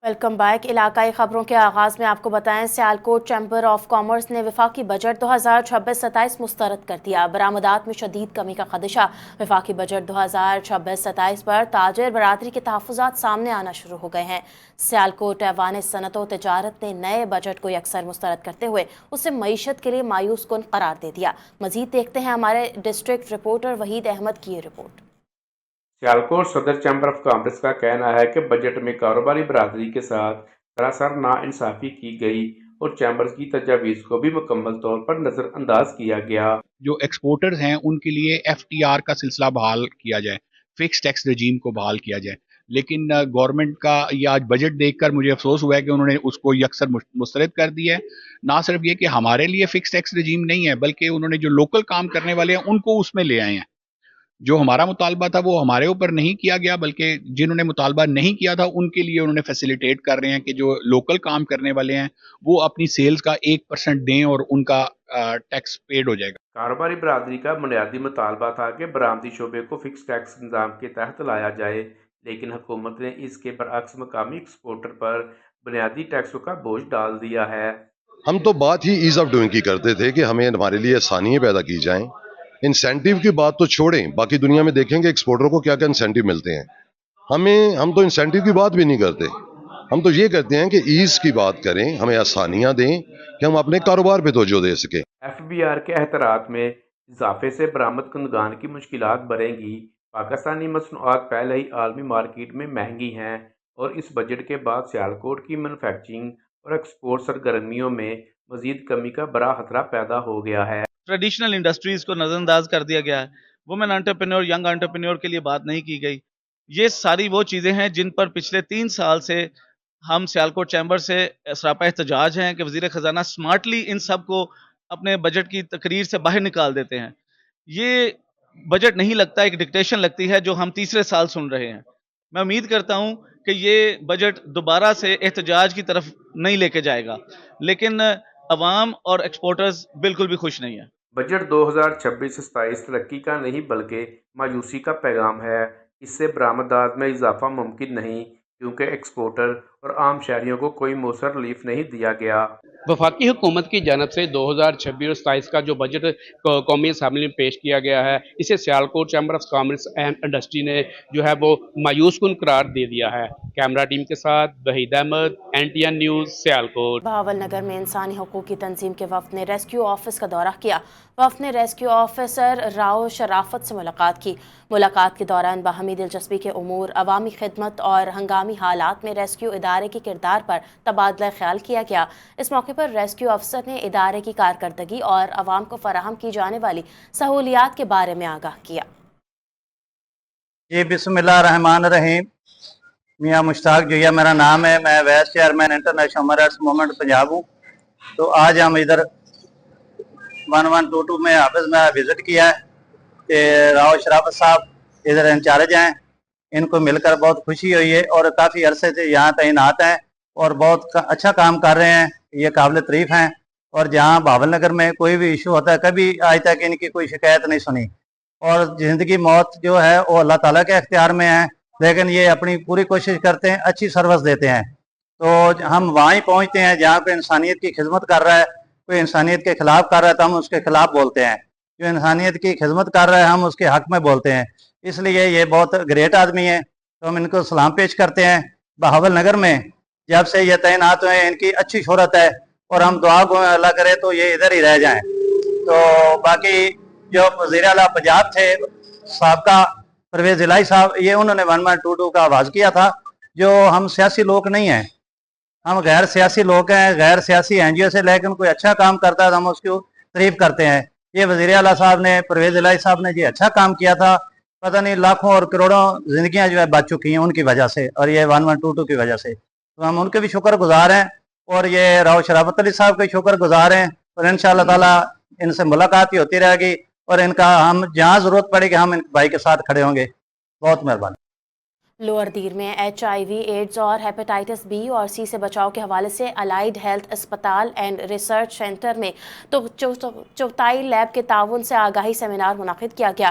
Welcome back. علاقائی خبروں کے آغاز میں آپ کو بتائیں سیالکوٹ چیمبر آف کامرس نے وفاقی بجٹ 2026-27 مسترد کر دیا۔ برآمدات میں شدید کمی کا خدشہ۔ وفاقی بجٹ 2026-27 پر تاجر برادری کے تحفظات سامنے آنا شروع ہو گئے ہیں۔ سیالکوٹ ایوان صنعت و تجارت نے نئے بجٹ کو یکسر مسترد کرتے ہوئے اسے معیشت کے لیے مایوس کن قرار دے دیا۔ مزید دیکھتے ہیں ہمارے ڈسٹرکٹ رپورٹر وحید احمد کی یہ رپورٹ۔ سیالکوٹ صدر چیمبر آف کامرس کا کہنا ہے کہ بجٹ میں کاروباری برادری کے ساتھ سراسر ناانصافی کی گئی اور چیمبر کی تجاویز کو بھی مکمل طور پر نظر انداز کیا گیا۔ جو ایکسپورٹرز ہیں ان کے لیے ایف ٹی آر کا سلسلہ بحال کیا جائے، فکس ٹیکس رجیم کو بحال کیا جائے، لیکن گورنمنٹ کا یہ آج بجٹ دیکھ کر مجھے افسوس ہوا ہے کہ انہوں نے اس کو یکسر مسترد کر دیا ہے۔ نہ صرف یہ کہ ہمارے لیے فکس ٹیکس رجیم نہیں ہے، بلکہ انہوں نے جو لوکل کام کرنے والے ہیں ان کو اس میں لے آئے ہیں۔ جو ہمارا مطالبہ تھا وہ ہمارے اوپر نہیں کیا گیا، بلکہ جنہوں نے مطالبہ نہیں کیا تھا ان کے لیے انہوں نے فیسیلیٹیٹ کر رہے ہیں کہ جو لوکل کام کرنے والے ہیں وہ اپنی سیلز کا 1% دیں اور ان کا ٹیکس پیڈ ہو جائے گا۔ کاروباری برادری کا بنیادی مطالبہ تھا کہ برآمدی شعبے کو فکس ٹیکس نظام کے تحت لایا جائے، لیکن حکومت نے اس کے برعکس مقامی ایکسپورٹر پر بنیادی ٹیکسوں کا بوجھ ڈال دیا ہے۔ ہم تو بات ہی ایز آف ڈوئنگ کی کرتے تھے کہ ہمیں ہمارے لیے آسانیاں پیدا کی جائیں۔ انسینٹیو کی بات تو چھوڑیں، باقی دنیا میں دیکھیں گے ایکسپورٹر کو کیا کیا انسینٹیو ملتے ہیں۔ ہم تو انسینٹیو کی بات بھی نہیں کرتے، ہم تو یہ کرتے ہیں کہ ایز کی بات کریں، ہمیں آسانیاں دیں کہ ہم اپنے کاروبار پہ توجہ دے سکیں۔ ایف بی آر کے احترات میں اضافے سے برآمد کنندگان کی مشکلات بڑھیں گی۔ پاکستانی مصنوعات پہلے ہی عالمی مارکیٹ میں مہنگی ہیں اور اس بجٹ کے بعد سیالکوٹ کی مینوفیکچرنگ اور ایکسپورٹ سرگرمیوں میں مزید کمی کا بڑا خطرہ پیدا ہو گیا ہے۔ ٹریڈیشنل انڈسٹریز کو نظر انداز کر دیا گیا ہے۔ وومن انٹرپرینور، ینگ انٹرپرینور کے لیے بات نہیں کی گئی۔ یہ ساری وہ چیزیں ہیں جن پر پچھلے 3 سال سے ہم سیالکوٹ چیمبر سے سراپا احتجاج ہیں کہ وزیر خزانہ سمارٹلی ان سب کو اپنے بجٹ کی تقریر سے باہر نکال دیتے ہیں۔ یہ بجٹ نہیں لگتا، ایک ڈکٹیشن لگتی ہے جو ہم تیسرے سال سن رہے ہیں۔ میں امید کرتا ہوں کہ یہ بجٹ دوبارہ سے احتجاج کی طرف نہیں لے کے جائے گا، لیکن عوام اور ایکسپورٹرز بالکل بھی خوش نہیں ہیں۔ بجٹ 2026-27 ترقی کا نہیں بلکہ مایوسی کا پیغام ہے۔ اس سے برآمدات میں اضافہ ممکن نہیں کیونکہ ایکسپورٹر اور عام شہریوں کو کوئی مؤثر ریلیف نہیں دیا گیا۔ وفاقی حکومت کی جانب سے 2026-27 کا جو بجٹ قومی اسمبلی میں پیش کیا گیا ہے، اسے Sialkot chamber of commerce and industry نے جو ہے وہ مایوس کن قرار دے دیا ہے۔ کیمرہ ٹیم کے ساتھ وحید احمد، NTN نیوز، سیالکوٹ۔ بہاول نگر میں انسانی حقوق کی تنظیم کے وفد نے ریسکیو آفس کا دورہ کیا۔ وفد نے ریسکیو آفیسر راؤ شرافت سے ملاقات کی۔ ملاقات کے دوران باہمی دلچسپی کے امور، عوامی خدمت اور ہنگامی حالات میں ریسکیو ادارے کے کردار پر تبادلہ خیال کیا گیا۔ اس موقع پر ریسکیو افسر نے ادارے کی کارکردگی اور عوام کو فراہم کی جانے والی سہولیات کے بارے میں آگاہ کیا۔ جی بسم اللہ الرحمن الرحیم۔ میاں مشتاق جویا میرا نام ہے، میں vice chairman international human rights movement Punjab ہوں۔ تو آج ہم ادھر 1122 میں آفس میں وزٹ کیا ہے کہ راؤ شرافت صاحب ادھر انچارج ہیں، ان کو مل کر بہت خوشی ہوئی ہے اور کافی عرصے سے یہاں تعینات ہیں اور بہت اچھا کام کر رہے ہیں، یہ قابل تعریف ہیں۔ اور جہاں بہاول نگر میں کوئی بھی ایشو ہوتا ہے، کبھی آج تک ان کی کوئی شکایت نہیں سنی۔ اور زندگی موت جو ہے وہ اللہ تعالیٰ کے اختیار میں ہے، لیکن یہ اپنی پوری کوشش کرتے ہیں، اچھی سروس دیتے ہیں۔ تو ہم وہاں ہی پہنچتے ہیں جہاں پہ انسانیت کی خدمت کر رہا ہے، کوئی انسانیت کے خلاف کر رہا ہے تو ہم اس کے خلاف بولتے ہیں، جو انسانیت کی خدمت کر رہا ہے ہم اس کے حق میں بولتے ہیں۔ اس لیے یہ بہت گریٹ آدمی ہیں، تو ہم ان کو سلام پیش کرتے ہیں۔ بہاول نگر میں جب سے یہ تعینات ہوئے ہیں ان کی اچھی شہرت ہے اور ہم دعا کو اللہ کرے تو یہ ادھر ہی رہ جائیں۔ تو باقی جو وزیر اعلیٰ پنجاب تھے سابقہ پرویز الہی صاحب، یہ انہوں نے 1122 کا آغاز کیا تھا۔ جو ہم سیاسی لوگ نہیں ہیں، ہم غیر سیاسی لوگ ہیں، غیر سیاسی NGO سے، لیکن کوئی اچھا کام کرتا ہے تو ہم اس کو تعریف کرتے ہیں۔ یہ وزیر اعلیٰ صاحب نے، پرویز الہی صاحب نے یہ اچھا کام کیا تھا، پتہ نہیں لاکھوں اور کروڑوں زندگیاں جو ہے بچ چکی ہیں ان کی وجہ سے، اور یہ 1122 کی وجہ سے، تو ہم ان کے بھی شکر گزار ہیں اور یہ راؤ شرافت علی صاحب کے شکر گزار ہیں۔ اور انشاءاللہ تعالیٰ ان سے ملاقات ہی ہوتی رہے گی اور ان کا ہم جہاں ضرورت پڑے گی ہم ان بھائی کے ساتھ کھڑے ہوں گے۔ بہت مہربانی۔ لوور دیر میں HIV، ایڈز اور ہیپاٹائٹس B اور C سے بچاؤ کے حوالے سے الائیڈ ہیلتھ اسپتال اینڈ ریسرچ سینٹر میں تو چوتھائی لیب کے تعاون سے آگاہی سیمینار منعقد کیا گیا۔